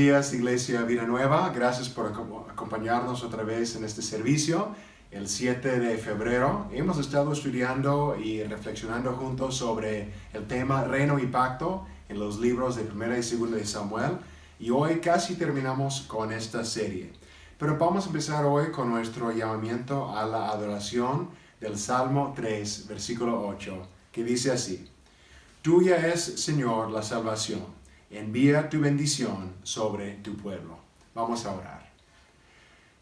días, Iglesia Vida Nueva. Gracias por acompañarnos otra vez en este servicio. El 7 de febrero hemos estado estudiando y reflexionando juntos sobre el tema Reino y Pacto en los libros de 1 y 2 de Samuel. Y hoy casi terminamos con esta serie. Pero vamos a empezar hoy con nuestro llamamiento a la adoración del Salmo 3, versículo 8, que dice así: Tuya es, Señor, la salvación. Envía tu bendición sobre tu pueblo. Vamos a orar.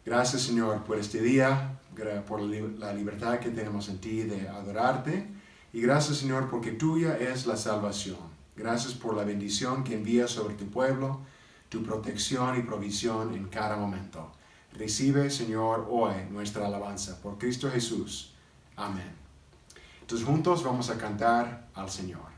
Gracias, Señor, por este día, por la libertad que tenemos en ti de adorarte. Y gracias, Señor, porque tuya es la salvación. Gracias por la bendición que envías sobre tu pueblo, tu protección y provisión en cada momento. Recibe, Señor, hoy nuestra alabanza por Cristo Jesús. Amén. Entonces juntos vamos a cantar al Señor.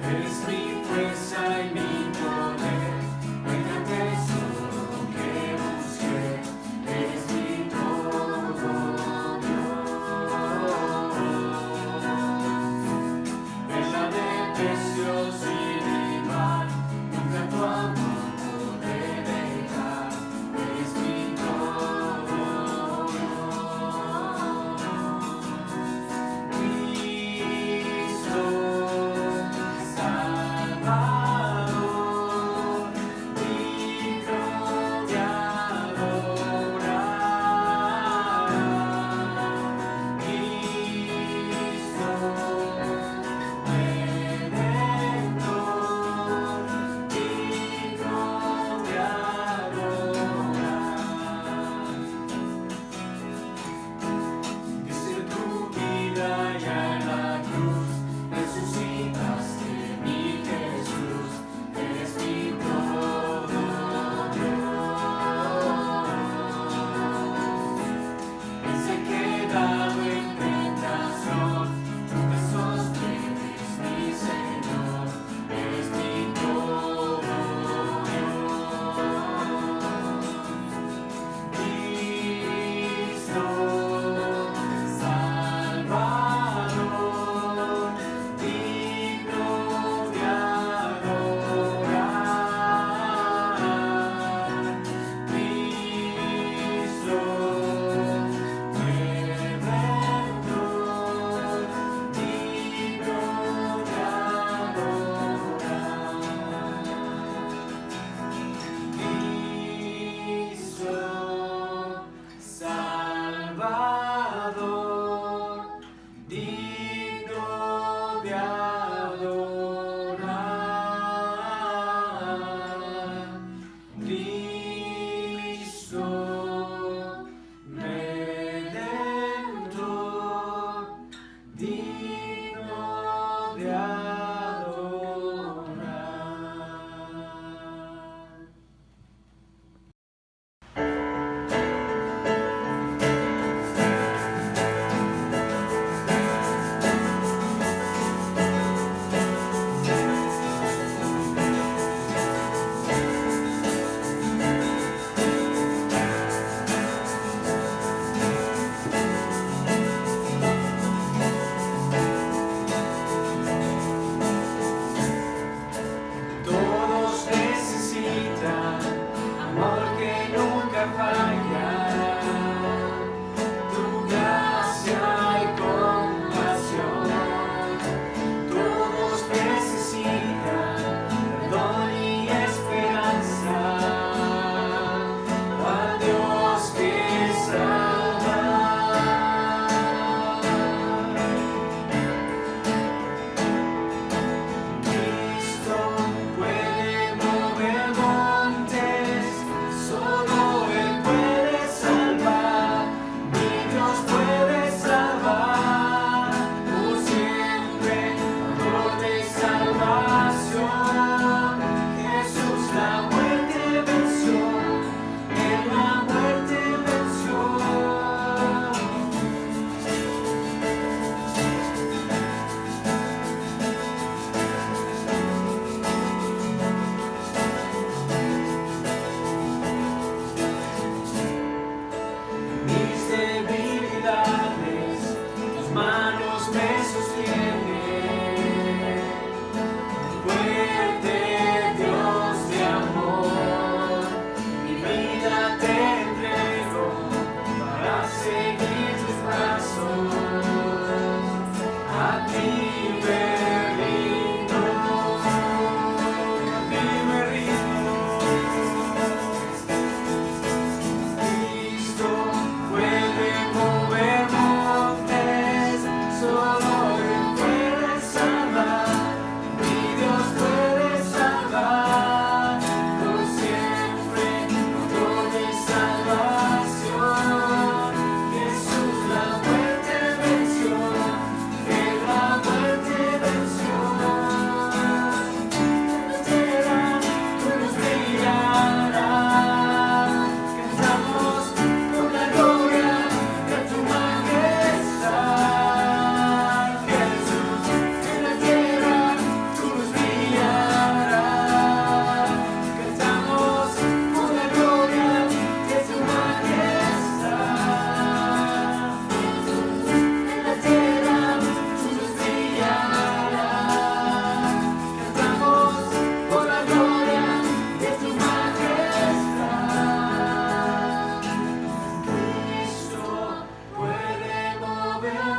Eres mi fuerza y mi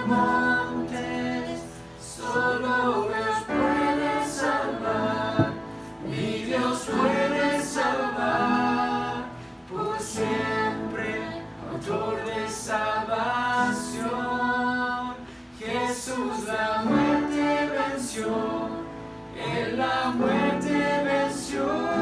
montes, solo Dios puede salvar, mi Dios puede salvar, por siempre, autor de salvación. Jesús la muerte venció, Él la muerte venció.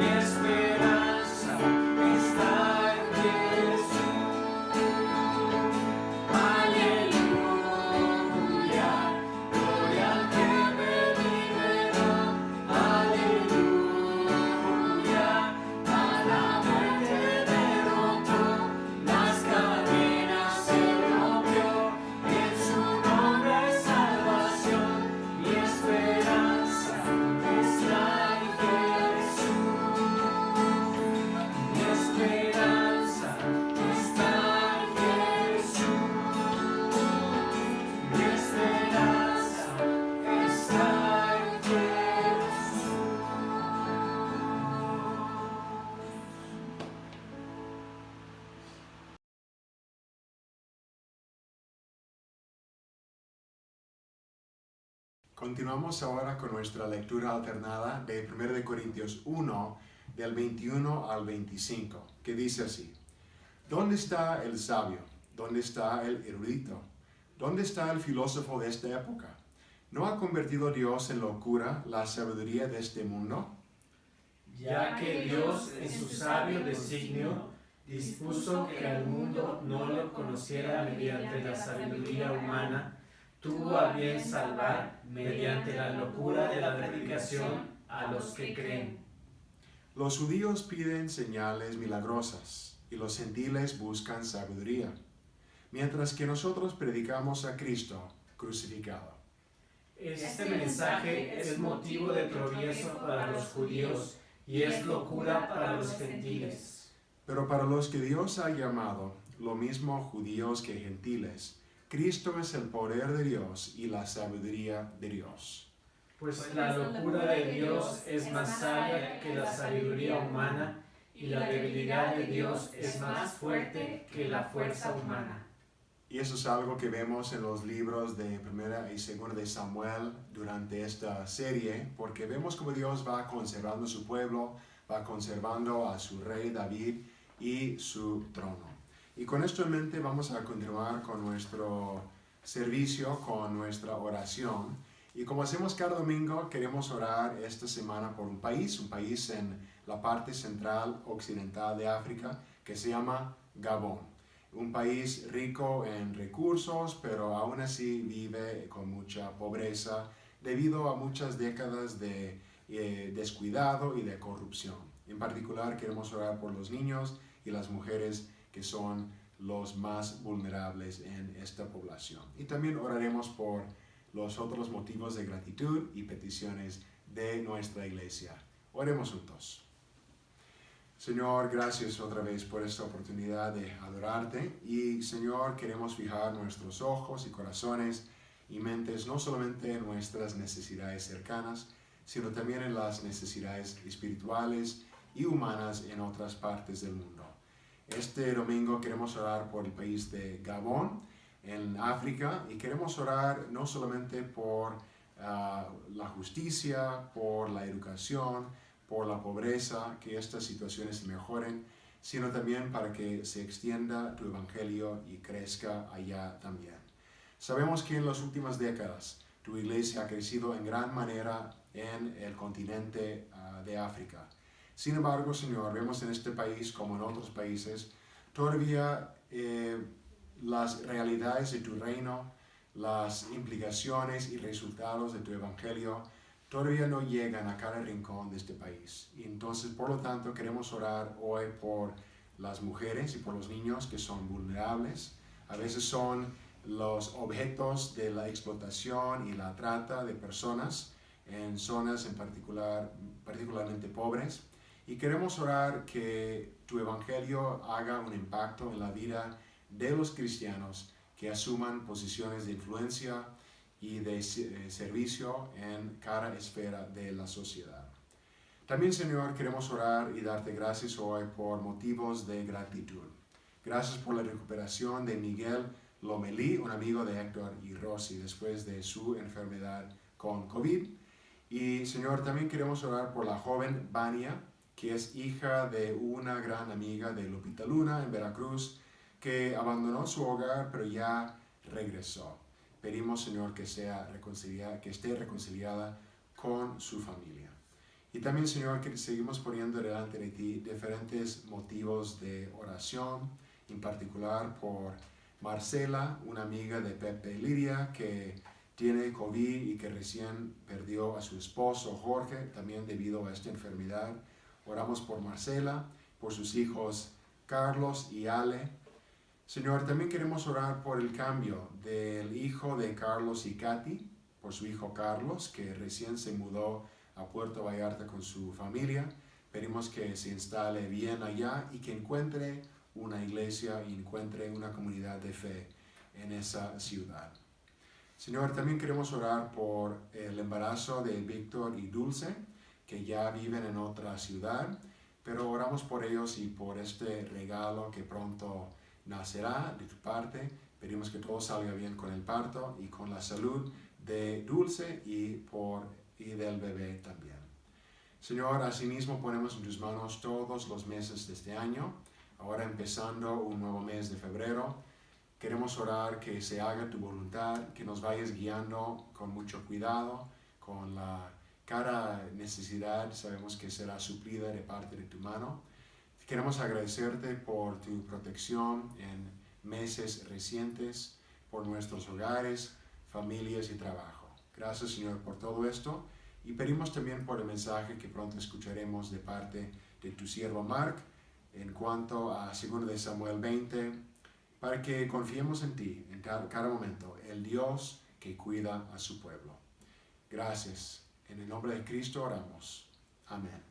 mi esperanza está en Jesús. Aleluya, gloria al que me liberó. Aleluya, a la muerte derrotó, las cadenas se rompió, en su nombre hay salvación, mi esperanza está en Jesús. Mi esperanza está en Jesús. Mi esperanza está en Jesús. Continuamos ahora con nuestra lectura alternada de 1 de Corintios 1, del 21 al 25, que dice así: ¿Dónde está el sabio? ¿Dónde está el erudito? ¿Dónde está el filósofo de esta época? ¿No ha convertido Dios en locura la sabiduría de este mundo? Ya que Dios en su sabio designio dispuso que al mundo no lo conociera mediante la sabiduría humana, tuvo a bien salvar mediante la locura de la predicación a los que creen. Los judíos piden señales milagrosas y los gentiles buscan sabiduría, mientras que nosotros predicamos a Cristo crucificado. Este mensaje es motivo de tropiezo para los judíos y es locura para los gentiles. Pero para los que Dios ha llamado, lo mismo judíos que gentiles, Cristo es el poder de Dios y la sabiduría de Dios. Pues la locura de Dios es más sabia que la sabiduría humana y la debilidad de Dios es más fuerte que la fuerza humana. Y eso es algo que vemos en los libros de 1 y 2 de Samuel durante esta serie, porque vemos cómo Dios va conservando su pueblo, va conservando a su rey David y su trono. Y con esto en mente vamos a continuar con nuestro servicio, con nuestra oración. Y como hacemos cada domingo, queremos orar esta semana por un país en la parte central occidental de África, que se llama Gabón. Un país rico en recursos, pero aún así vive con mucha pobreza debido a muchas décadas de descuidado y de corrupción. En particular queremos orar por los niños y las mujeres que son los más vulnerables en esta población. Y también oraremos por los otros motivos de gratitud y peticiones de nuestra iglesia. Oremos juntos. Señor, gracias otra vez por esta oportunidad de adorarte. Y Señor, queremos fijar nuestros ojos y corazones y mentes no solamente en nuestras necesidades cercanas, sino también en las necesidades espirituales y humanas en otras partes del mundo. Este domingo queremos orar por el país de Gabón, en África, y queremos orar no solamente por la justicia, por la educación, por la pobreza, que estas situaciones se mejoren, sino también para que se extienda tu evangelio y crezca allá también. Sabemos que en las últimas décadas tu iglesia ha crecido en gran manera en el continente de África. Sin embargo, Señor, vemos en este país como en otros países todavía las realidades de tu reino, las implicaciones y resultados de tu evangelio todavía no llegan a cada rincón de este país. Y entonces, por lo tanto, queremos orar hoy por las mujeres y por los niños que son vulnerables. A veces son los objetos de la explotación y la trata de personas en zonas particularmente pobres. Y queremos orar que tu evangelio haga un impacto en la vida de los cristianos que asuman posiciones de influencia y de servicio en cada esfera de la sociedad. También, Señor, queremos orar y darte gracias hoy por motivos de gratitud. Gracias por la recuperación de Miguel Lomelí, un amigo de Héctor y Rosy, después de su enfermedad con COVID. Y, Señor, también queremos orar por la joven Vania, que es hija de una gran amiga de Lupita Luna en Veracruz, que abandonó su hogar, pero ya regresó. Pedimos, Señor, que esté reconciliada con su familia. Y también, Señor, que seguimos poniendo delante de ti diferentes motivos de oración, en particular por Marcela, una amiga de Pepe y Lidia, que tiene COVID y que recién perdió a su esposo Jorge, también debido a esta enfermedad. Oramos por Marcela, por sus hijos Carlos y Ale. Señor, también queremos orar por el cambio del hijo de Carlos y Katy, por su hijo Carlos, que recién se mudó a Puerto Vallarta con su familia. Pedimos que se instale bien allá y que encuentre una iglesia y encuentre una comunidad de fe en esa ciudad. Señor, también queremos orar por el embarazo de Víctor y Dulce, que ya viven en otra ciudad, pero oramos por ellos y por este regalo que pronto nacerá de tu parte. Pedimos que todo salga bien con el parto y con la salud de Dulce y del bebé también. Señor, asimismo ponemos en tus manos todos los meses de este año, ahora empezando un nuevo mes de febrero. Queremos orar que se haga tu voluntad, que nos vayas guiando con mucho cuidado, con cada necesidad sabemos que será suplida de parte de tu mano. Queremos agradecerte por tu protección en meses recientes, por nuestros hogares, familias y trabajo. Gracias, Señor, por todo esto. Y pedimos también por el mensaje que pronto escucharemos de parte de tu siervo Mark en cuanto a 2 de Samuel 20, para que confiemos en ti en cada momento, el Dios que cuida a su pueblo. Gracias. En el nombre de Cristo oramos. Amén.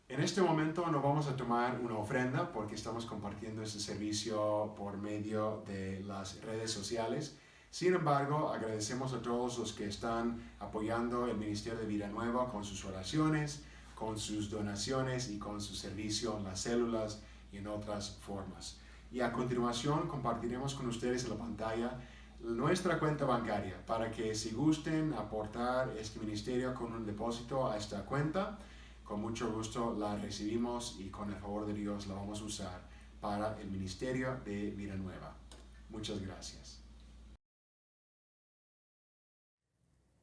En este momento no vamos a tomar una ofrenda porque estamos compartiendo este servicio por medio de las redes sociales. Sin embargo, agradecemos a todos los que están apoyando el Ministerio de Vida Nueva con sus oraciones, con sus donaciones y con su servicio en las células y en otras formas. Y a continuación compartiremos con ustedes en la pantalla nuestra cuenta bancaria para que si gusten aportar este ministerio con un depósito a esta cuenta, con mucho gusto la recibimos y con el favor de Dios la vamos a usar para el Ministerio de Vida Nueva. Muchas gracias.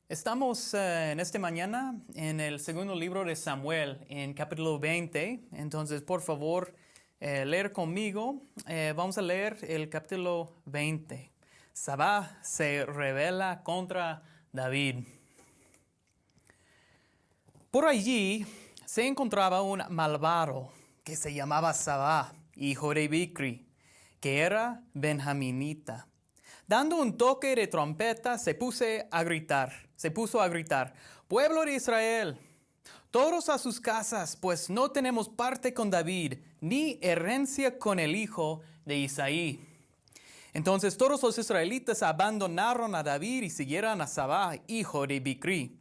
Estamos en esta mañana en el segundo libro de Samuel, en capítulo 20. Entonces, por favor, leer conmigo. Vamos a leer el capítulo 20. Sabá se rebela contra David. Por allí se encontraba un malvado que se llamaba Sabá, hijo de Bicri, que era benjaminita. Dando un toque de trompeta, se puso a gritar, «Pueblo de Israel, todos a sus casas, pues no tenemos parte con David, ni herencia con el hijo de Isaí». Entonces todos los israelitas abandonaron a David y siguieron a Sabá, hijo de Bicri.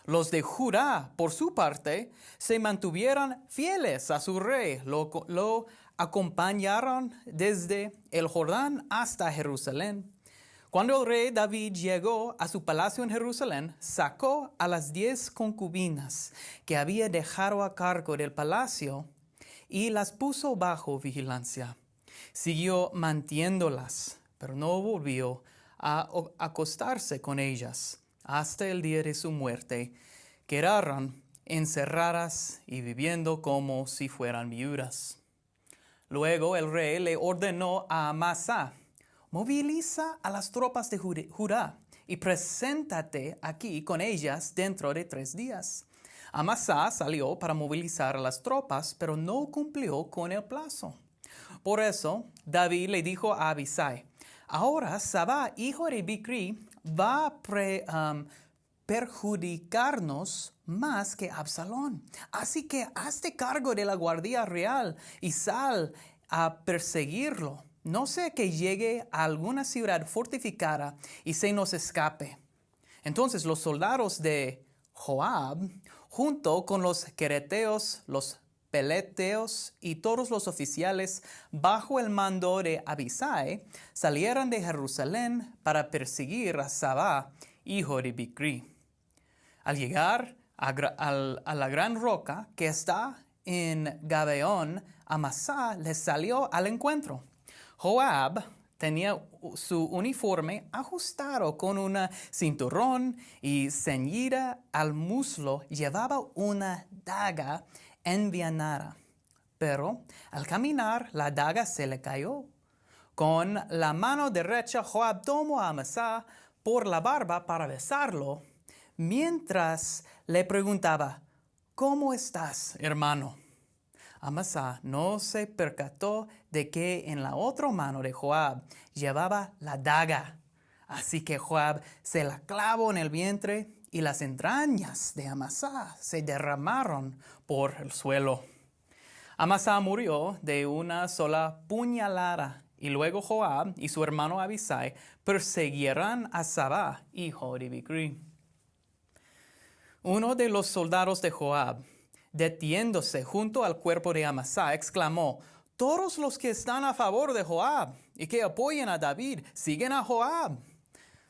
Los de Judá, por su parte, se mantuvieron fieles a su rey, lo acompañaron desde el Jordán hasta Jerusalén. Cuando el rey David llegó a su palacio en Jerusalén, sacó a las 10 concubinas que había dejado a cargo del palacio y las puso bajo vigilancia. Siguió manteniéndolas, pero no volvió a acostarse con ellas. Hasta el día de su muerte, quedaron encerradas y viviendo como si fueran viudas. Luego el rey le ordenó a Amasa: «Moviliza a las tropas de Judá y preséntate aquí con ellas dentro de 3 días». Amasa salió para movilizar a las tropas, pero no cumplió con el plazo. Por eso, David le dijo a Abisai: «Ahora Sabá, hijo de Bicri, va a perjudicarnos más que Absalón. Así que hazte cargo de la guardia real y sal a perseguirlo. No sea que llegue a alguna ciudad fortificada y se nos escape». Entonces los soldados de Joab, junto con los quereteos, los peleteos y todos los oficiales bajo el mando de Abisai, salieron de Jerusalén para perseguir a Sabá, hijo de Bicri. Al llegar a la gran roca que está en Gabaón, Amasa les salió al encuentro. Joab tenía su uniforme ajustado con un cinturón y ceñida al muslo llevaba una daga envainada. Pero al caminar la daga se le cayó. Con la mano derecha Joab tomó a Amasá por la barba para besarlo, mientras le preguntaba, ¿cómo estás, hermano? Amasá no se percató de que en la otra mano de Joab llevaba la daga. Así que Joab se la clavó en el vientre y las entrañas de Amasá se derramaron por el suelo. Amasá murió de una sola puñalada y luego Joab y su hermano Abisai persiguieron a Sabá, hijo de Bicrib. Uno de los soldados de Joab, deteniéndose junto al cuerpo de Amasá, exclamó, «Todos los que están a favor de Joab y que apoyan a David siguen a Joab».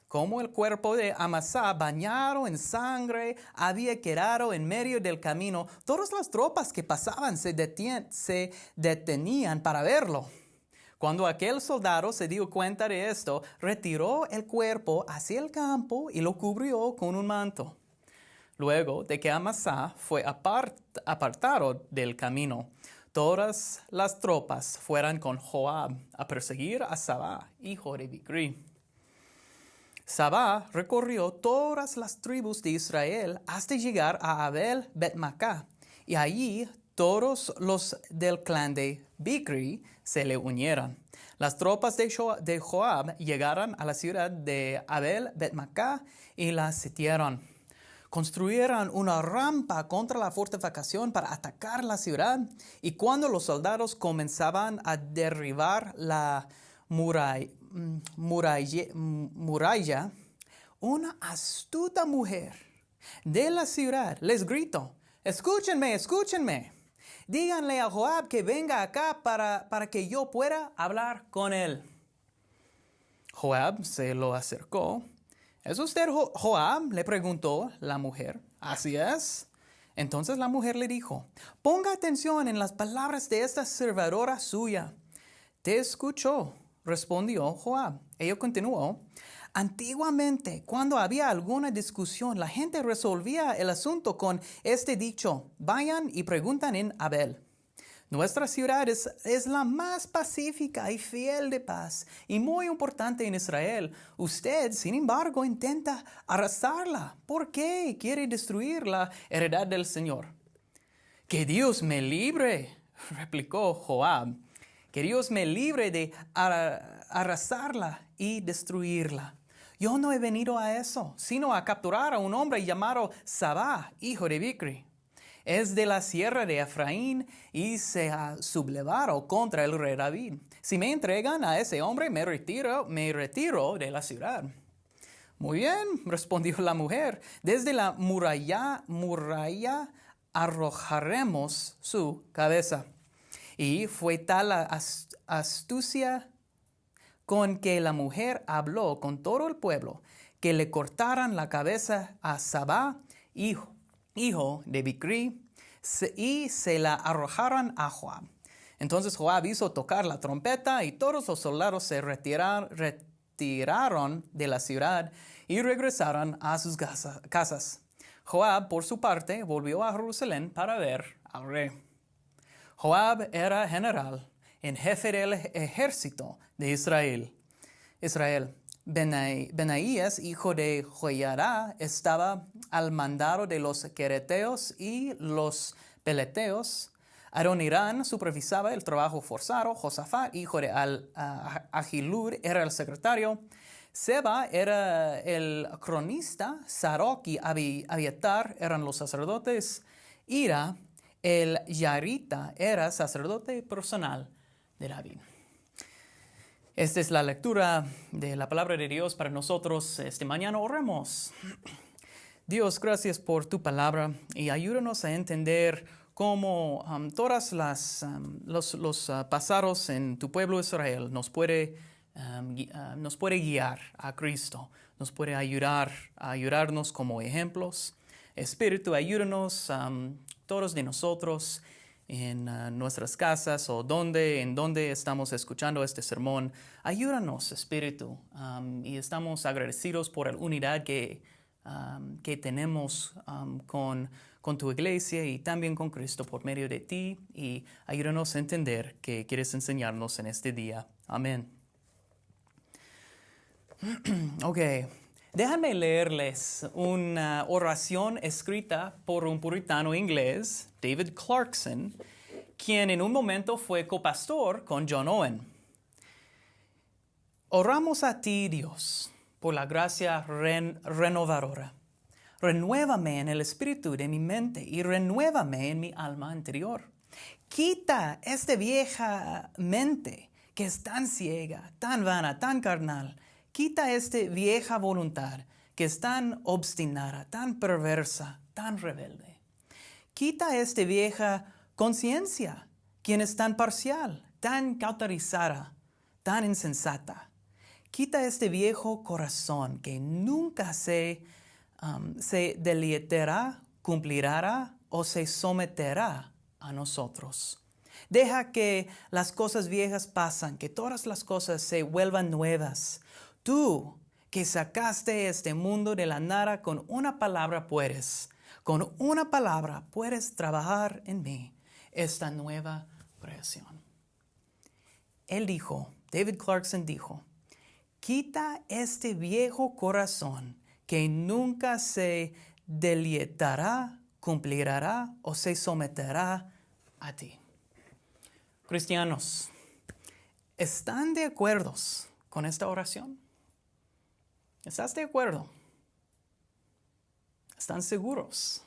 Como el cuerpo de Amasá, bañado en sangre, había quedado en medio del camino, todas las tropas que pasaban se detenían para verlo. Cuando aquel soldado se dio cuenta de esto, retiró el cuerpo hacia el campo y lo cubrió con un manto. Luego de que Amasá fue apartado del camino, todas las tropas fueron con Joab a perseguir a Sabá, hijo de Bicrib. Sabá recorrió todas las tribus de Israel hasta llegar a Abel Bet-Macá, y allí todos los del clan de Bicrib se le unieron. Las tropas de Joab llegaron a la ciudad de Abel Bet-Macá y la sitiaron. Construyeron una rampa contra la fortificación para atacar la ciudad, y cuando los soldados comenzaban a derribar la muralla, una astuta mujer de la ciudad les gritó, «Escúchenme, escúchenme. Díganle a Joab que venga acá para que yo pueda hablar con él». Joab se lo acercó. «¿Es usted Joab?», le preguntó la mujer. «Así es». Entonces la mujer le dijo, «Ponga atención en las palabras de esta servidora suya». «Te escuchó», respondió Joab. Ella continuó, «Antiguamente, cuando había alguna discusión, la gente resolvía el asunto con este dicho, vayan y preguntan en Abel. Nuestra ciudad es la más pacífica y fiel de paz y muy importante en Israel. Usted, sin embargo, intenta arrasarla. ¿Por qué quiere destruir la heredad del Señor?» «Que Dios me libre», replicó Joab, «que Dios me libre de arrasarla y destruirla. Yo no he venido a eso, sino a capturar a un hombre llamado Sabá, hijo de Bicrib. Es de la sierra de Efraín y se ha sublevado contra el rey David. Si me entregan a ese hombre, me retiro de la ciudad». «Muy bien», respondió la mujer, «desde la muralla arrojaremos su cabeza». Y fue tal la astucia con que la mujer habló con todo el pueblo, que le cortaran la cabeza a Sabá, hijo de Bicrib, y se la arrojaron a Joab. Entonces Joab hizo tocar la trompeta y todos los soldados se retiraron de la ciudad y regresaron a sus casas. Joab, por su parte, volvió a Jerusalén para ver al rey. Joab era general en jefe del ejército de Israel. Benaías, hijo de Joiada, estaba al mando de los quereteos y los peleteos. Adonirán supervisaba el trabajo forzado. Josafat, hijo de Ahilud, era el secretario. Seba era el cronista. Sadoc y Abiatar eran los sacerdotes. Ira, el yarita, era sacerdote personal de David. Esta es la lectura de la palabra de Dios para nosotros esta mañana. Oremos. Dios, gracias por tu palabra y ayúdanos a entender cómo todos los pasados en tu pueblo Israel nos puede guiar a Cristo, nos puede ayudarnos como ejemplos. Espíritu, ayúdanos todos de nosotros en nuestras casas o en donde estamos escuchando este sermón. Ayúdanos, Espíritu, y estamos agradecidos por la unidad que tenemos con tu iglesia y también con Cristo por medio de ti, y ayúdanos a entender que quieres enseñarnos en este día. Amén. Ok, déjenme leerles una oración escrita por un puritano inglés, David Clarkson, quien en un momento fue copastor con John Owen. Oramos a ti, Dios, por la gracia renovadora. Renuévame en el espíritu de mi mente y renuévame en mi alma interior. Quita esta vieja mente que es tan ciega, tan vana, tan carnal. Quita esta vieja voluntad que es tan obstinada, tan perversa, tan rebelde. Quita esta vieja conciencia, quien es tan parcial, tan cauterizada, tan insensata. Quita este viejo corazón que nunca se deleitará, cumplirá o se someterá a nosotros. Deja que las cosas viejas pasan, que todas las cosas se vuelvan nuevas. Tú, que sacaste este mundo de la nada, con una palabra puedes trabajar en mí esta nueva creación. Él dijo, David Clarkson dijo, quita este viejo corazón que nunca se deleitará, cumplirá o se someterá a ti. Cristianos, ¿están de acuerdo con esta oración? ¿Estás de acuerdo? ¿Están seguros?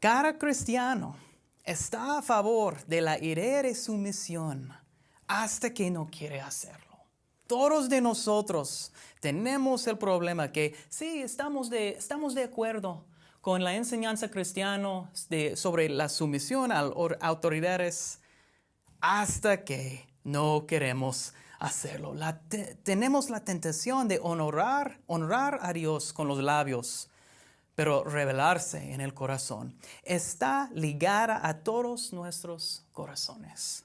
Cada cristiano está a favor de la idea de sumisión hasta que no quiere hacerlo. Todos de nosotros tenemos el problema que sí, estamos de acuerdo con la enseñanza cristiana sobre la sumisión a autoridades hasta que no queremos hacerlo. Tenemos la tentación de honrar a Dios con los labios, pero rebelarse en el corazón. Está ligada a todos nuestros corazones.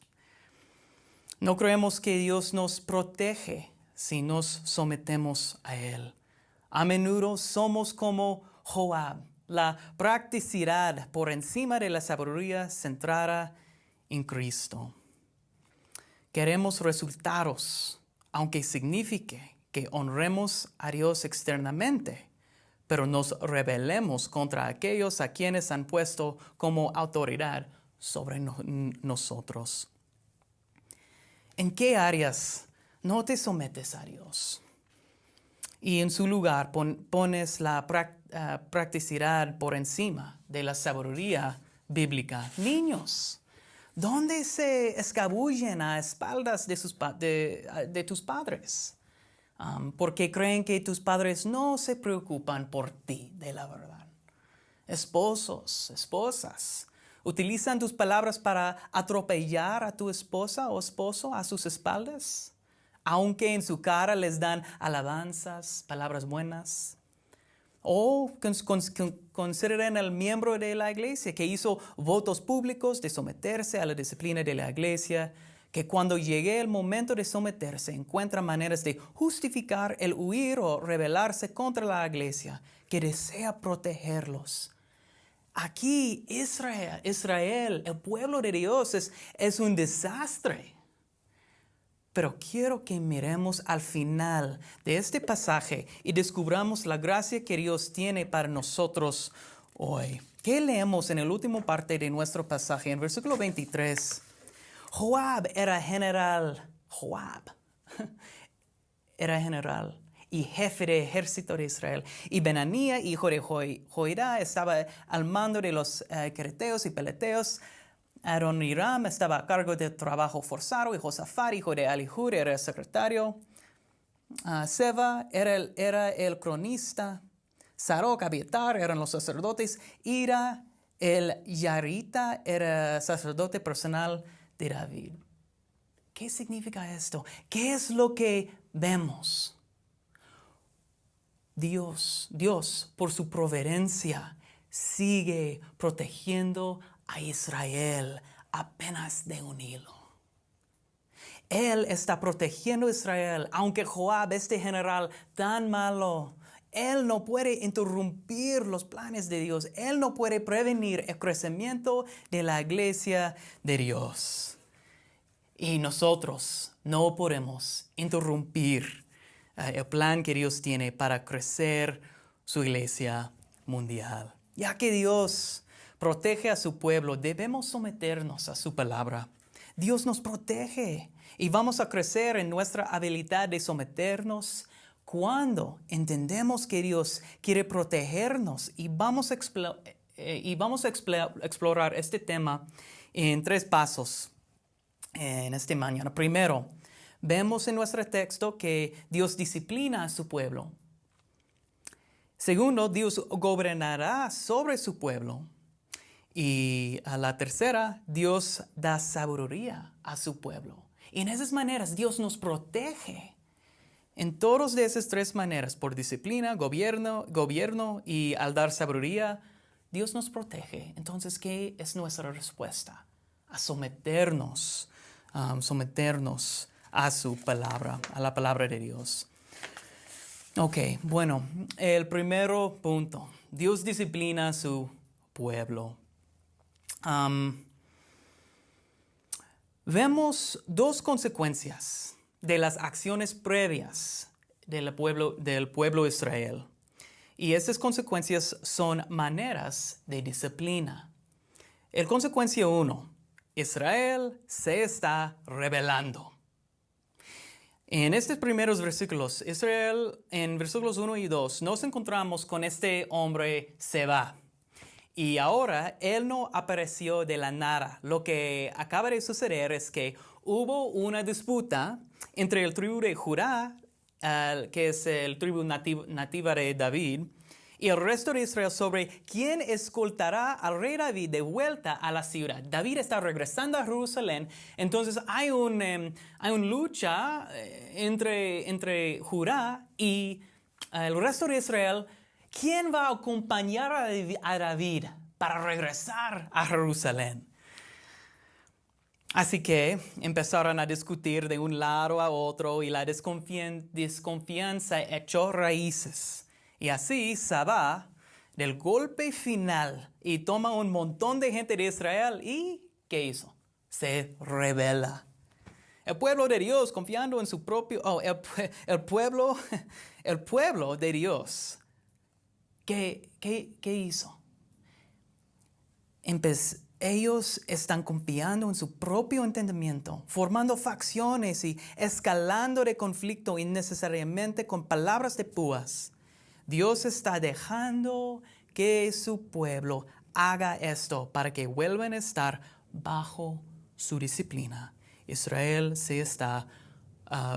No creemos que Dios nos protege si nos sometemos a Él. A menudo somos como Joab, la practicidad por encima de la sabiduría centrada en Cristo. Queremos resultados, aunque signifique que honremos a Dios externamente, pero nos rebelemos contra aquellos a quienes han puesto como autoridad sobre nosotros. ¿En qué áreas no te sometes a Dios? Y en su lugar pones la practicidad por encima de la sabiduría bíblica. Niños, ¿dónde se escabullen a espaldas de tus padres? Porque creen que tus padres no se preocupan por ti, de la verdad. Esposos, esposas, ¿utilizan tus palabras para atropellar a tu esposa o esposo a sus espaldas? Aunque en su cara les dan alabanzas, palabras buenas. O consideren al miembro de la iglesia que hizo votos públicos de someterse a la disciplina de la iglesia, que cuando llegue el momento de someterse encuentra maneras de justificar el huir o rebelarse contra la iglesia, que desea protegerlos. Aquí Israel, el pueblo de Dios, es un desastre. Pero quiero que miremos al final de este pasaje y descubramos la gracia que Dios tiene para nosotros hoy. ¿Qué leemos en el último parte de nuestro pasaje? En versículo 23. Joab era general. Era general y jefe de ejército de Israel. Y Benanía, hijo de Joiada, estaba al mando de los quereteos y peleteos. Adoniram estaba a cargo del trabajo forzado y Josafat, hijo de Alihud, era el secretario. Seba era el cronista. Sadoc, Abiatar eran los sacerdotes. Ira, el Yarita, era sacerdote personal de David. ¿Qué significa esto? ¿Qué es lo que vemos? Dios, por su providencia, sigue protegiendo a Israel apenas de un hilo. Él está protegiendo a Israel, aunque Joab, este general tan malo, él no puede interrumpir los planes de Dios. Él no puede prevenir el crecimiento de la iglesia de Dios. Y nosotros no podemos interrumpir el plan que Dios tiene para crecer su iglesia mundial. Ya que Dios protege a su pueblo, debemos someternos a su palabra. Dios nos protege y vamos a crecer en nuestra habilidad de someternos cuando entendemos que Dios quiere protegernos, y vamos a explorar este tema en 3 pasos en esta mañana. Primero, vemos en nuestro texto que Dios disciplina a su pueblo. Segundo, Dios gobernará sobre su pueblo. Y a la tercera, Dios da sabiduría a su pueblo. Y en esas maneras Dios nos protege. En todas de esas 3 maneras, por disciplina, gobierno y al dar sabiduría, Dios nos protege. Entonces, ¿qué es nuestra respuesta? A someternos a su palabra, a la palabra de Dios. Ok, bueno, el primer punto. Dios disciplina a su pueblo. Vemos 2 consecuencias de las acciones previas del pueblo de Israel. Y estas consecuencias son maneras de disciplina. El consecuencia 1, Israel se está rebelando. En estos primeros versículos, Israel, en versículos 1 y 2, nos encontramos con este hombre Seba. Y ahora él no apareció de la nada. Lo que acaba de suceder es que hubo una disputa entre el tribu de Judá, que es el tribu nativa de David, y el resto de Israel sobre quién escoltará al rey David de vuelta a la ciudad. David está regresando a Jerusalén, entonces hay una lucha entre Judá y el resto de Israel. ¿Quién va a acompañar a David para regresar a Jerusalén? Así que empezaron a discutir de un lado a otro y la desconfianza echó raíces. Y así Sabá, del golpe final, y toma un montón de gente de Israel y ¿qué hizo? Se rebela. El pueblo de Dios, confiando en su propio... el pueblo de Dios. ¿Qué hizo? Ellos están confiando en su propio entendimiento, formando facciones y escalando de conflicto innecesariamente con palabras de púas. Dios está dejando que su pueblo haga esto para que vuelvan a estar bajo su disciplina. Israel se está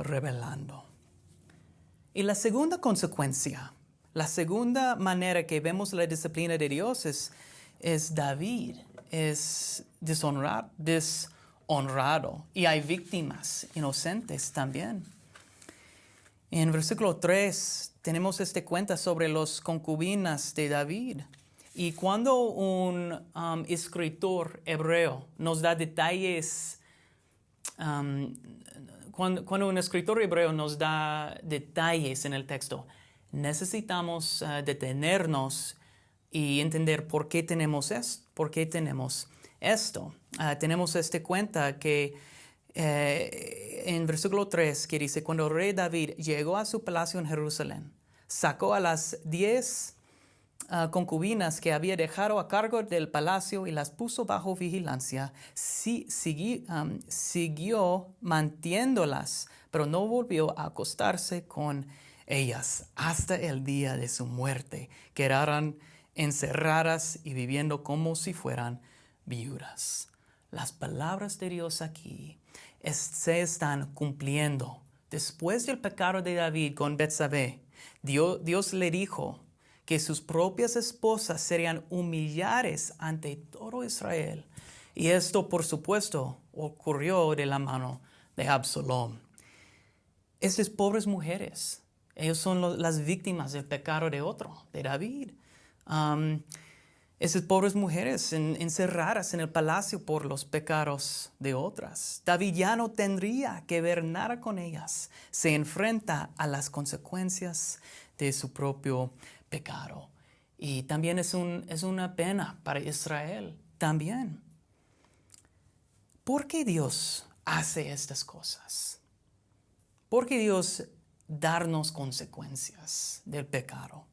rebelando. Y la segunda consecuencia, la segunda manera que vemos la disciplina de Dios es David, es deshonrado y hay víctimas inocentes también. En versículo 3 tenemos cuenta sobre los concubinas de David. Y cuando un escritor hebreo nos da detalles, cuando un escritor hebreo nos da detalles en el texto, necesitamos detenernos y entender por qué tenemos esto. Tenemos cuenta que en versículo 3 que dice, cuando el rey David llegó a su palacio en Jerusalén, sacó a las 10 concubinas que había dejado a cargo del palacio y las puso bajo vigilancia. Siguió manteniéndolas, pero no volvió a acostarse con ellas hasta el día de su muerte. Quedaron encerradas y viviendo como si fueran viudas. Las palabras de Dios aquí se están cumpliendo. Después del pecado de David con Betsabé, Dios le dijo que sus propias esposas serían humilladas ante todo Israel. Y esto, por supuesto, ocurrió de la mano de Absalom. Estas pobres mujeres, ellos son las víctimas del pecado de David. esas pobres mujeres encerradas en el palacio por los pecados de otras. David ya no tendría que ver nada con ellas. Se enfrenta a las consecuencias de su propio pecado. Y también es una pena para Israel. También. ¿Por qué Dios hace estas cosas? ¿Por qué Dios darnos consecuencias del pecado?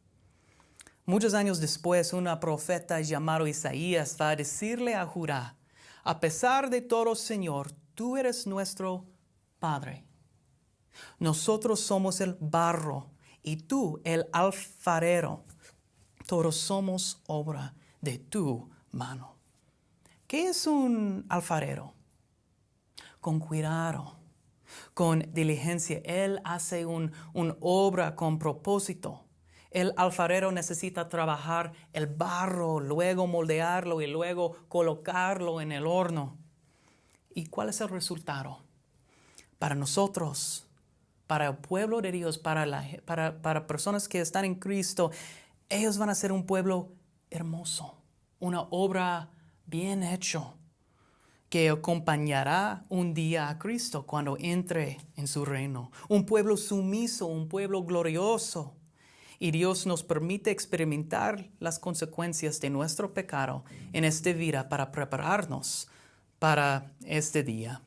Muchos años después, una profeta llamado Isaías va a decirle a Judá: a pesar de todo, Señor, tú eres nuestro Padre. Nosotros somos el barro y tú el alfarero. Todos somos obra de tu mano. ¿Qué es un alfarero? Con cuidado, con diligencia. Él hace una obra con propósito. El alfarero necesita trabajar el barro, luego moldearlo y luego colocarlo en el horno. ¿Y cuál es el resultado? Para nosotros, para el pueblo de Dios, para personas que están en Cristo, ellos van a ser un pueblo hermoso, una obra bien hecha, que acompañará un día a Cristo cuando entre en su reino. Un pueblo sumiso, un pueblo glorioso. Y Dios nos permite experimentar las consecuencias de nuestro pecado en esta vida para prepararnos para este día,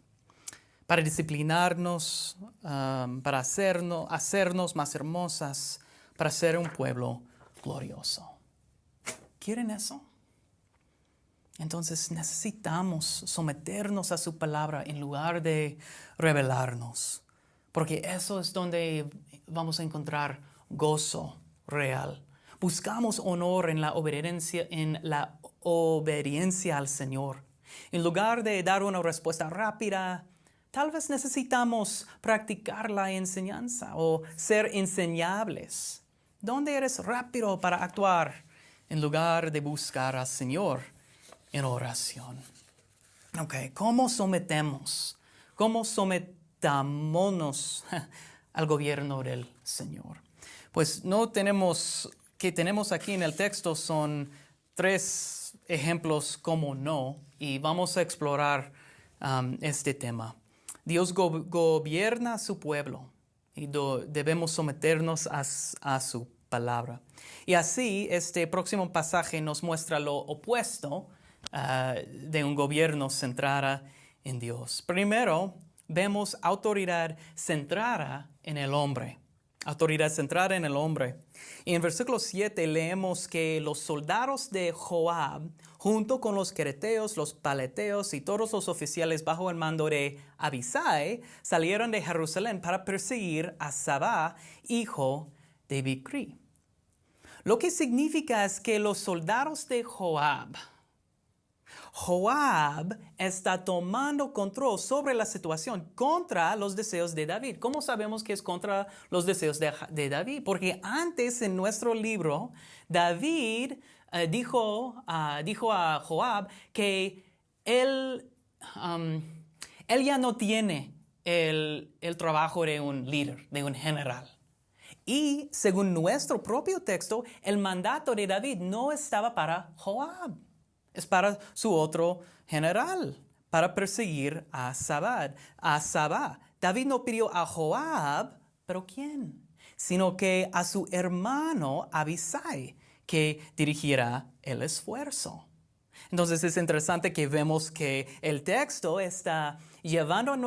para disciplinarnos, para hacernos más hermosas, para ser un pueblo glorioso. ¿Quieren eso? Entonces necesitamos someternos a su palabra en lugar de rebelarnos, porque eso es donde vamos a encontrar gozo real. Buscamos honor en la obediencia al Señor. En lugar de dar una respuesta rápida, tal vez necesitamos practicar la enseñanza o ser enseñables. ¿Dónde eres rápido para actuar en lugar de buscar al Señor en oración? ¿Cómo sometemos? ¿Cómo sometámonos al gobierno del Señor? Pues que tenemos aquí en el texto son 3 ejemplos como no, y vamos a explorar este tema. Dios gobierna a su pueblo y debemos someternos a su palabra. Y así este próximo pasaje nos muestra lo opuesto de un gobierno centrado en Dios. Primero, vemos autoridad centrada en el hombre. Autoridad centrada en el hombre. Y en versículo 7 leemos que los soldados de Joab, junto con los quereteos, los paleteos y todos los oficiales bajo el mando de Abisai, salieron de Jerusalén para perseguir a Sabá, hijo de Bicri. Lo que significa es que los soldados de Joab está tomando control sobre la situación contra los deseos de David. ¿Cómo sabemos que es contra los deseos de David? Porque antes en nuestro libro, David dijo a Joab que él ya no tiene el trabajo de un líder, de un general. Y según nuestro propio texto, el mandato de David no estaba para Joab. Es para su otro general, para perseguir a Sabá. David no pidió a Joab, ¿pero quién? Sino que a su hermano Abisai, que dirigirá el esfuerzo. Entonces es interesante que vemos que el texto está llevando a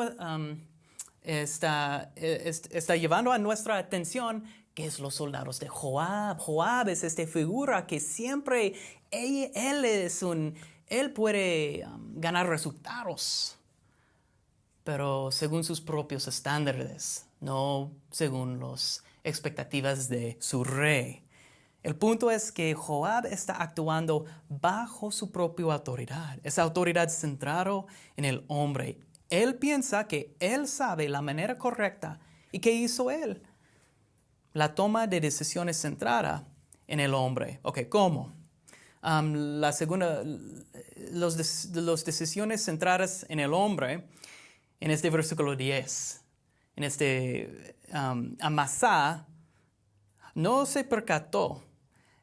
nuestra atención que es los soldados de Joab. Joab es esta figura que siempre él puede ganar resultados, pero según sus propios estándares, no según las expectativas de su rey. El punto es que Joab está actuando bajo su propia autoridad. Esa autoridad centrada en el hombre. Él piensa que él sabe la manera correcta. ¿Y qué hizo él? La toma de decisiones centrada en el hombre. ¿Cómo? Las decisiones centradas en el hombre, en este versículo 10, Amasá no se percató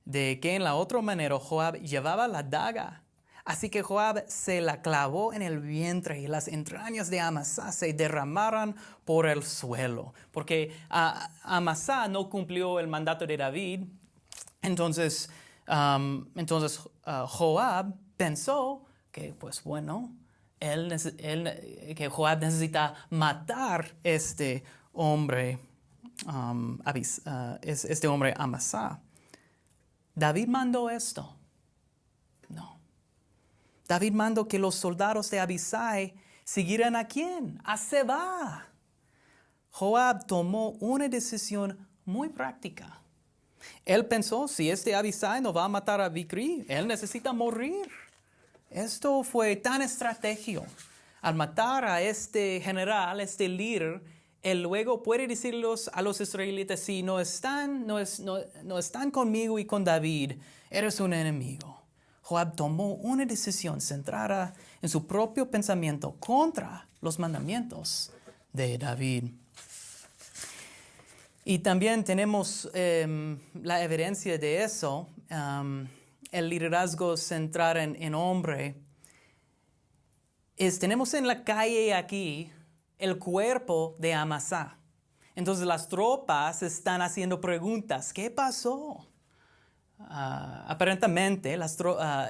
de que en la otra manera Joab llevaba la daga. Así que Joab se la clavó en el vientre y las entrañas de Amasá se derramaron por el suelo. Porque Amasá no cumplió el mandato de David. Entonces Joab pensó que, pues bueno, que Joab necesita matar este hombre, este hombre Amasá. ¿David mandó esto? No. David mandó que los soldados de Abisai siguieran ¿a quién? A Seba. Joab tomó una decisión muy práctica. Él pensó, si este Abisai no va a matar a Bicri, él necesita morir. Esto fue tan estratégico. Al matar a este general, este líder, él luego puede decirles a los israelitas, si no están conmigo y con David, eres un enemigo. Joab tomó una decisión centrada en su propio pensamiento contra los mandamientos de David. Y también tenemos la evidencia de eso, el liderazgo centrado en hombre. Tenemos en la calle aquí el cuerpo de Amasá. Entonces las tropas están haciendo preguntas. ¿Qué pasó? Aparentemente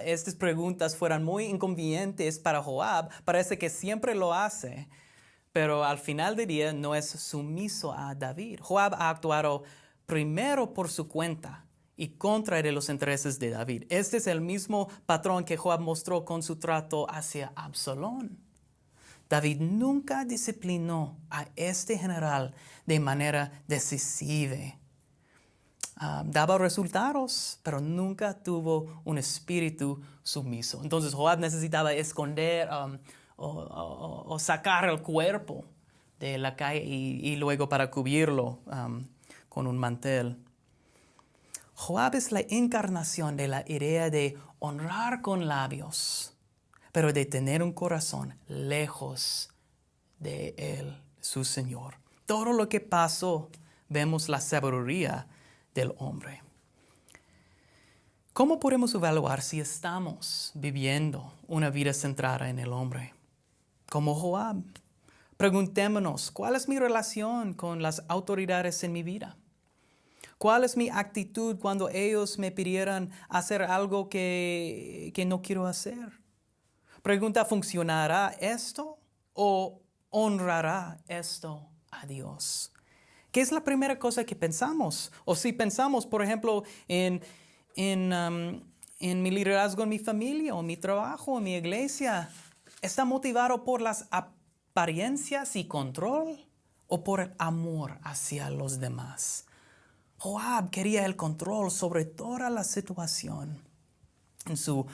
estas preguntas fueron muy inconvenientes para Joab. Parece que siempre lo hace. Pero al final del día no es sumiso a David. Joab ha actuado primero por su cuenta y contra de los intereses de David. Este es el mismo patrón que Joab mostró con su trato hacia Absalón. David nunca disciplinó a este general de manera decisiva. Daba resultados, pero nunca tuvo un espíritu sumiso. Entonces Joab necesitaba esconder o sacar el cuerpo de la calle y luego para cubrirlo con un mantel. Joab es la encarnación de la idea de honrar con labios, pero de tener un corazón lejos de él, su Señor. Todo lo que pasó, vemos la sabiduría del hombre. ¿Cómo podemos evaluar si estamos viviendo una vida centrada en el hombre? Como Joab, preguntémonos, ¿cuál es mi relación con las autoridades en mi vida? ¿Cuál es mi actitud cuando ellos me pidieran hacer algo que no quiero hacer? Pregunta, ¿funcionará esto o honrará esto a Dios? ¿Qué es la primera cosa que pensamos? O si pensamos, por ejemplo, en mi liderazgo en mi familia, o mi trabajo, en mi iglesia, ¿está motivado por las apariencias y control o por el amor hacia los demás? Joab quería el control sobre toda la situación en su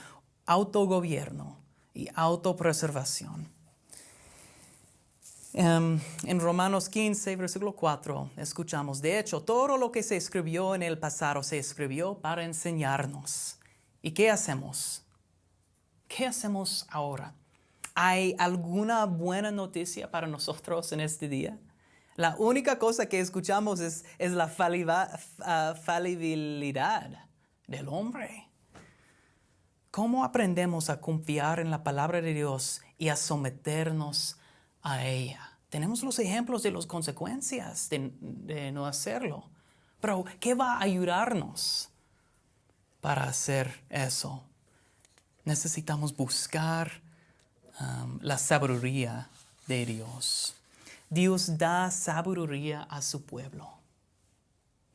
autogobierno y autopreservación. En Romanos 15, versículo 4, escuchamos, de hecho, todo lo que se escribió en el pasado se escribió para enseñarnos. ¿Y qué hacemos? ¿Qué hacemos ahora? ¿Hay alguna buena noticia para nosotros en este día? La única cosa que escuchamos es la falibilidad del hombre. ¿Cómo aprendemos a confiar en la palabra de Dios y a someternos a ella? Tenemos los ejemplos de las consecuencias de no hacerlo. Pero, ¿qué va a ayudarnos para hacer eso? Necesitamos buscar la sabiduría de Dios. Dios da sabiduría a su pueblo.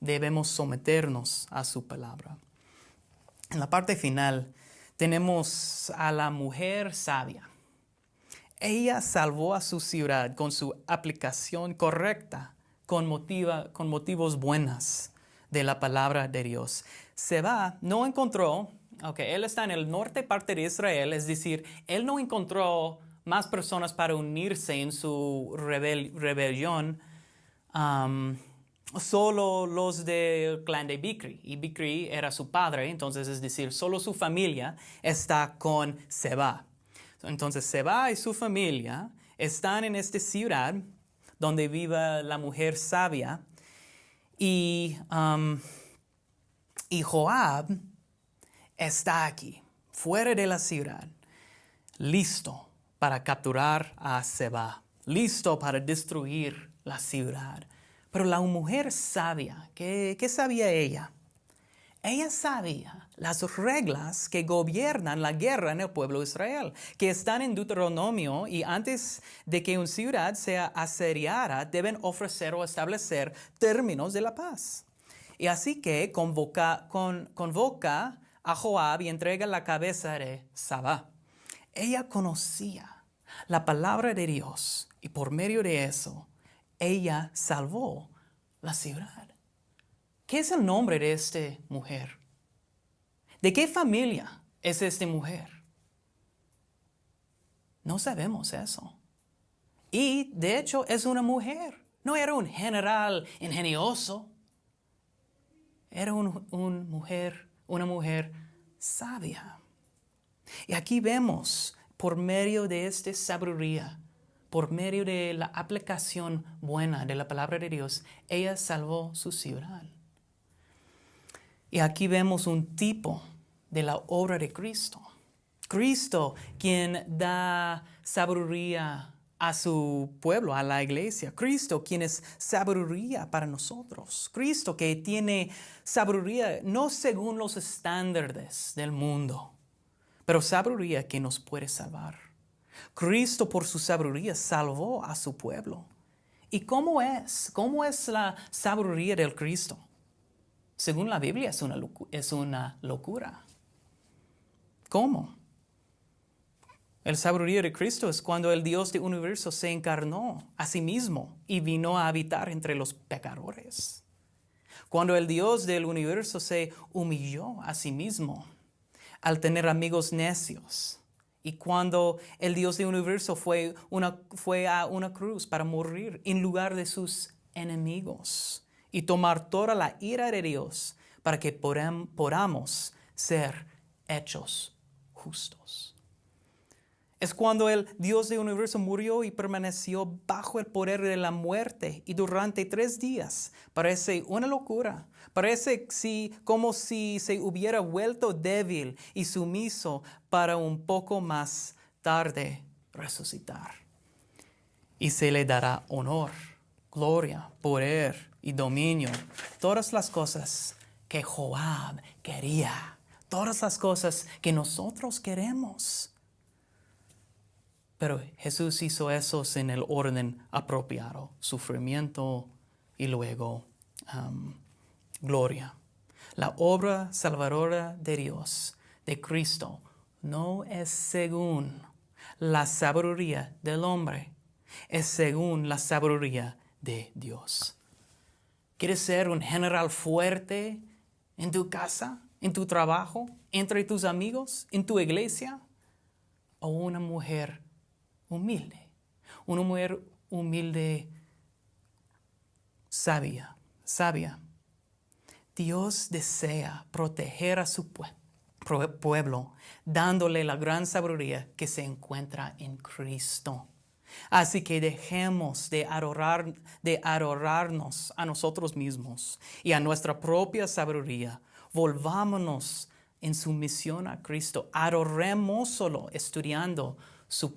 Debemos someternos a su palabra. En la parte final tenemos a la mujer sabia. Ella salvó a su ciudad con su aplicación correcta, con motivos buenos de la palabra de Dios. Seba no encontró, él está en el norte parte de Israel, es decir, él no encontró más personas para unirse en su rebelión, solo los del clan de Bicri. Y Bicri era su padre, entonces es decir, solo su familia está con Seba. Entonces Seba y su familia están en esta ciudad donde vive la mujer sabia y Y Joab está aquí, fuera de la ciudad, listo para capturar a Seba, listo para destruir la ciudad. Pero la mujer sabia, ¿qué sabía ella? Ella sabía las reglas que gobiernan la guerra en el pueblo de Israel, que están en Deuteronomio, y antes de que una ciudad sea asediada, deben ofrecer o establecer términos de la paz. Y así que convoca a Joab y entrega la cabeza de Sabá. Ella conocía la palabra de Dios y por medio de eso, ella salvó la ciudad. ¿Qué es el nombre de esta mujer? ¿De qué familia es esta mujer? No sabemos eso. Y de hecho es una mujer. No era un general ingenioso. Era una mujer sabia. Y aquí vemos, por medio de esta sabiduría, por medio de la aplicación buena de la palabra de Dios, ella salvó su ciudad. Y aquí vemos un tipo de la obra de Cristo. Cristo, quien da sabiduría a su pueblo, a la iglesia. Cristo, quien es sabiduría para nosotros. Cristo, que tiene sabiduría no según los estándares del mundo, pero sabiduría que nos puede salvar. Cristo, por su sabiduría, salvó a su pueblo. ¿Y cómo es? ¿Cómo es la sabiduría del Cristo? Según la Biblia, es una locura. ¿Cómo? El sabiduría de Cristo es cuando el Dios del universo se encarnó a sí mismo y vino a habitar entre los pecadores. Cuando el Dios del universo se humilló a sí mismo al tener amigos necios. Y cuando el Dios del universo fue a una cruz para morir en lugar de sus enemigos y tomar toda la ira de Dios para que podamos ser hechos justos. Es cuando el Dios del universo murió y permaneció bajo el poder de la muerte y durante 3 días. Parece una locura. Parece como si se hubiera vuelto débil y sumiso para un poco más tarde resucitar. Y se le dará honor, gloria, poder y dominio. Todas las cosas que Joab quería. Todas las cosas que nosotros queremos. Pero Jesús hizo eso en el orden apropiado. Sufrimiento y luego gloria. La obra salvadora de Dios, de Cristo, no es según la sabiduría del hombre. Es según la sabiduría de Dios. ¿Quieres ser un general fuerte en tu casa, en tu trabajo, entre tus amigos, en tu iglesia? ¿O una mujer humilde? Una mujer humilde, sabia. Dios desea proteger a su pueblo, dándole la gran sabiduría que se encuentra en Cristo. Así que dejemos de adorarnos a nosotros mismos y a nuestra propia sabiduría. Volvámonos en sumisión a Cristo. Adorémoslo estudiando su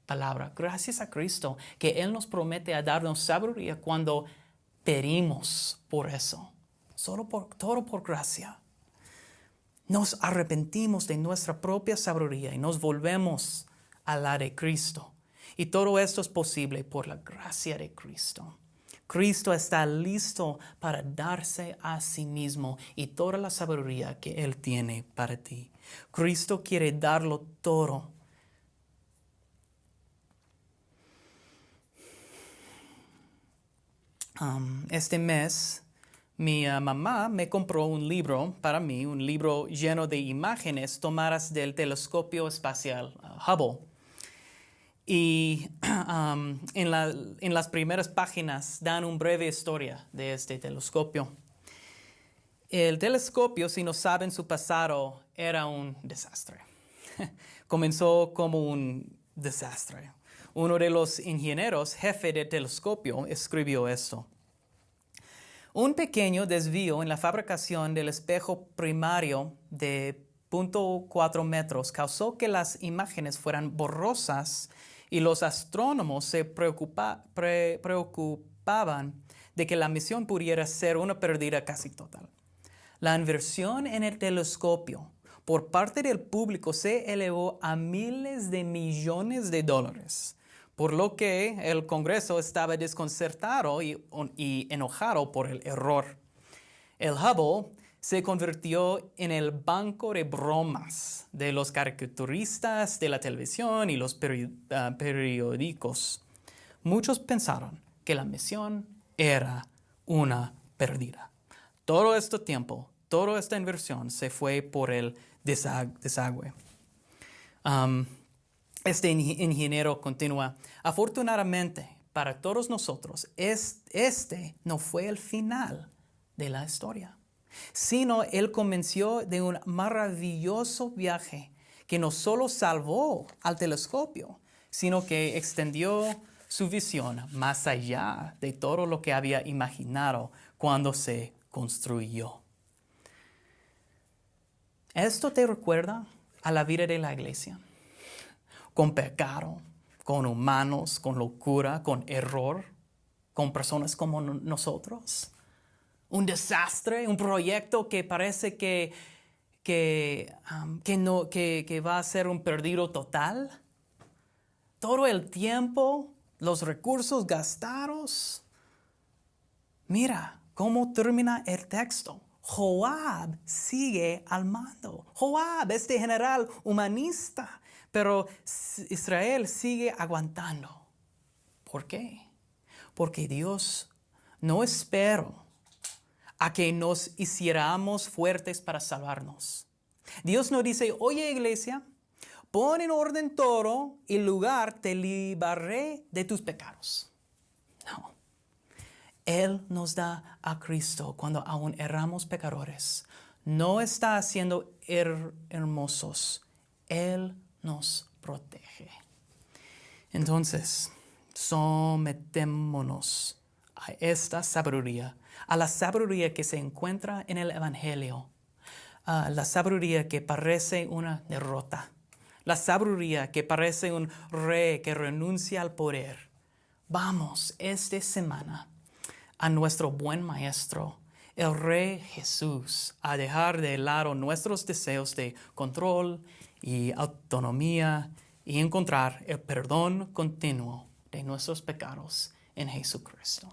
palabra. Gracias a Cristo que Él nos promete a darnos sabiduría cuando pedimos por eso. Todo por gracia. Nos arrepentimos de nuestra propia sabiduría y nos volvemos a la de Cristo. Y todo esto es posible por la gracia de Cristo. Cristo está listo para darse a sí mismo y toda la sabiduría que Él tiene para ti. Cristo quiere darlo todo. Este mes, mi mamá me compró un libro para mí, un libro lleno de imágenes tomadas del telescopio espacial Hubble. Y en las primeras páginas dan una breve historia de este telescopio. El telescopio, si no saben su pasado, era un desastre. Comenzó como un desastre. Uno de los ingenieros, jefe del telescopio, escribió esto. Un pequeño desvío en la fabricación del espejo primario de 0.4 metros causó que las imágenes fueran borrosas y los astrónomos se preocupaban de que la misión pudiera ser una pérdida casi total. La inversión en el telescopio por parte del público se elevó a miles de millones de dólares, por lo que el Congreso estaba desconcertado y enojado por el error. El Hubble se convirtió en el banco de bromas de los caricaturistas de la televisión y los periódicos. Muchos pensaron que la misión era una pérdida. Todo este tiempo, toda esta inversión se fue por el desagüe. Este ingeniero continúa: afortunadamente para todos nosotros, este no fue el final de la historia, sino el comienzo de un maravilloso viaje que no solo salvó al telescopio, sino que extendió su visión más allá de todo lo que había imaginado cuando se construyó. ¿Esto te recuerda a la vida de la iglesia? Con pecado, con humanos, con locura, con error, con personas como nosotros. Un desastre, un proyecto que parece que va a ser un perdido total. Todo el tiempo, los recursos gastados. Mira cómo termina el texto. Joab sigue al mando. Joab, este general humanista. Pero Israel sigue aguantando. ¿Por qué? Porque Dios no esperó a que nos hiciéramos fuertes para salvarnos. Dios no dice: oye, iglesia, pon en orden todo y lugar te libraré de tus pecados. No. Él nos da a Cristo cuando aún éramos pecadores. No está haciendo hermosos. Él nos protege. Entonces, sometémonos a esta sabiduría, a la sabiduría que se encuentra en el Evangelio, a la sabiduría que parece una derrota, la sabiduría que parece un rey que renuncia al poder. Vamos esta semana a nuestro buen Maestro, el Rey Jesús, a dejar de lado nuestros deseos de control y autonomía y encontrar el perdón continuo de nuestros pecados en Jesucristo.